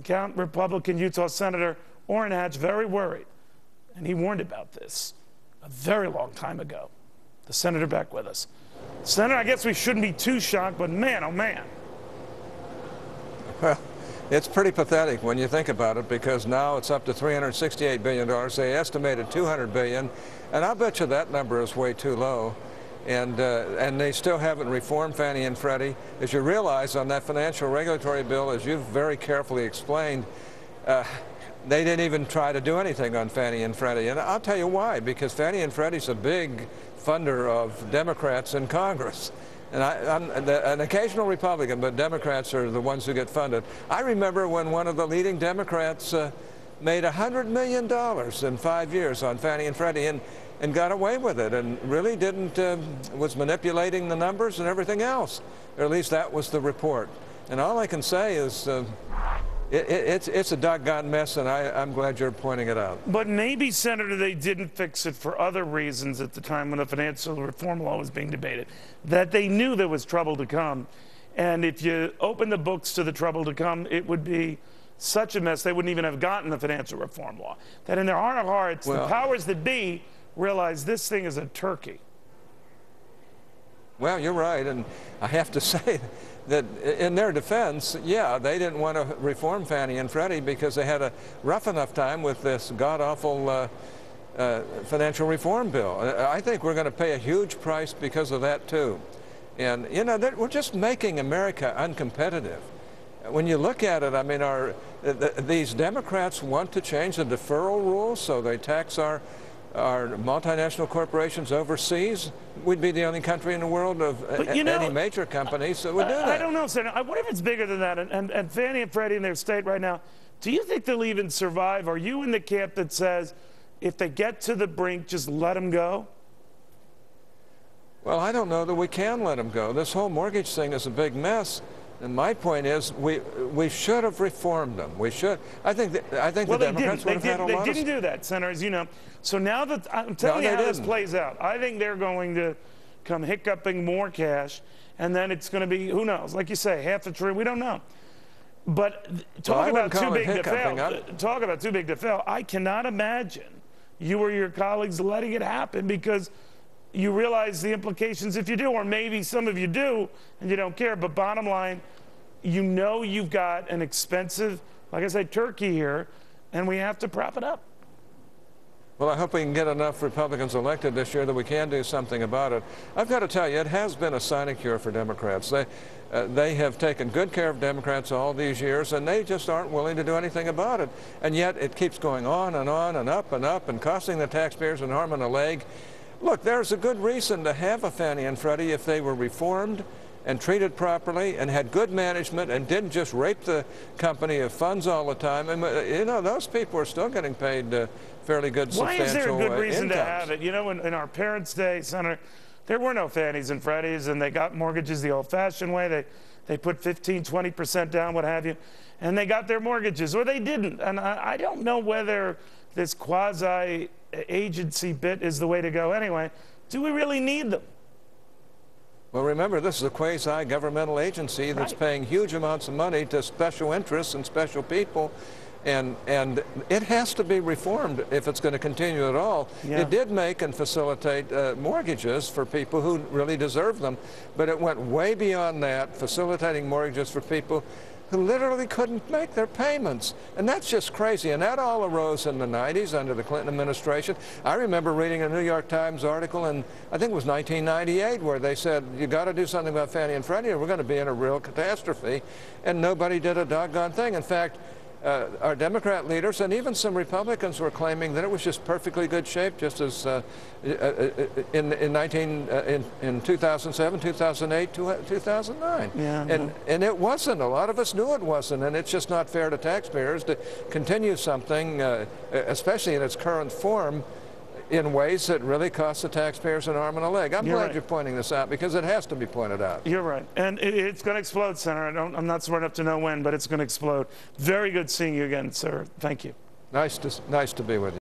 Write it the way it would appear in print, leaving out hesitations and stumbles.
Count Republican Utah Senator Orrin Hatch very worried, and he warned about this a very long time ago. The senator back with us. Senator, I guess we shouldn't be too shocked, but man, oh man. Well, it's pretty pathetic when you think about it, because now it's up to $368 billion. They estimated $200 billion, and I'll bet you that number is way too low. And they still haven't reformed Fannie and Freddie. As you realize, on that financial regulatory bill, as you've very carefully explained, they didn't even try to do anything on Fannie and Freddie. And I'll tell you why, because Fannie and Freddie's a big funder of Democrats in Congress. And I'm an occasional Republican, but Democrats are the ones who get funded. I remember when one of the leading Democrats made $100 million in 5 years on Fannie and Freddie and got away with it, and really was manipulating the numbers and everything else. Or at least that was the report. And all I can say is it's a doggone mess, and I'm glad you're pointing it out. But maybe, Senator, they didn't fix it for other reasons at the time when the financial reform law was being debated, that they knew there was trouble to come. And if you open the books to the trouble to come, it would be such a mess they wouldn't even have gotten the financial reform law. That in their heart of hearts, the powers that be realize this thing is a turkey. Well, you're right, and I have to say that in their defense, yeah, they didn't want to reform Fannie and Freddie because they had a rough enough time with this god-awful financial reform bill. I think we're going to pay a huge price because of that, too. And, you know, we're just making America uncompetitive. When you look at it, I mean, these Democrats want to change the deferral rules so they tax our multinational corporations overseas. We'd be the only country in the world of any major companies that would do that. I don't know, Senator. I wonder if it's bigger than that. And Fannie and Freddie in their state right now, do you think they'll even survive? Are you in the camp that says if they get to the brink, just let them go? Well, I don't know that we can let them go. This whole mortgage thing is a big mess. And my point is, we should have reformed them. We should. I think the Democrats would have had a lot of... They didn't do that, Senator, as you know. So now that I'm telling you how this plays out, I think they're going to come hiccuping more cash, and then it's going to be, who knows, like you say, $500 billion, we don't know. But talk about too big to fail. Talk about too big to fail. I cannot imagine you or your colleagues letting it happen, because you realize the implications if you do, or maybe some of you do and you don't care. But bottom line, you know you've got an expensive, like I said, turkey here, and we have to prop it up. Well, I hope we can get enough Republicans elected this year that we can do something about it. I've got to tell you, it has been a sinecure for Democrats. They have taken good care of Democrats all these years, and they just aren't willing to do anything about it. And yet it keeps going on and on and up and costing the taxpayers an arm and a leg. Look, there's a good reason to have a Fannie and Freddie if they were reformed and treated properly and had good management and didn't just rape the company of funds all the time. And, you know, those people are still getting paid fairly good, substantial incomes. Why is there a good reason to have it? You know, in our parents' day, Senator, there were no Fannies and Freddies, and they got mortgages the old-fashioned way. They put 15, 20% down, what have you, and they got their mortgages, or they didn't. And I don't know whether this quasi-agency bit is the way to go anyway. Do we really need them? Well, remember, this is a quasi-governmental agency that's paying huge amounts of money to special interests and special people, and it has to be reformed if it's going to continue at all. Yeah. It did make and facilitate mortgages for people who really deserve them, but it went way beyond that, facilitating mortgages for people who literally couldn't make their payments. And that's just crazy. And that all arose in the 90s under the Clinton administration. I remember reading a New York Times article in, I think it was 1998, where they said, you got to do something about Fannie and Freddie, or we're going to be in a real catastrophe. And nobody did a doggone thing. In fact, our Democrat leaders and even some Republicans were claiming that it was just perfectly good shape, just as in 2007, 2008, 2009. Yeah, and it wasn't. A lot of us knew it wasn't, and it's just not fair to taxpayers to continue something, especially in its current form, in ways that really cost the taxpayers an arm and a leg. I'm glad you're pointing this out, because it has to be pointed out. You're right. And it's going to explode, Senator. I'm not smart enough to know when, but it's going to explode. Very good seeing you again, sir. Thank you. Nice to be with you.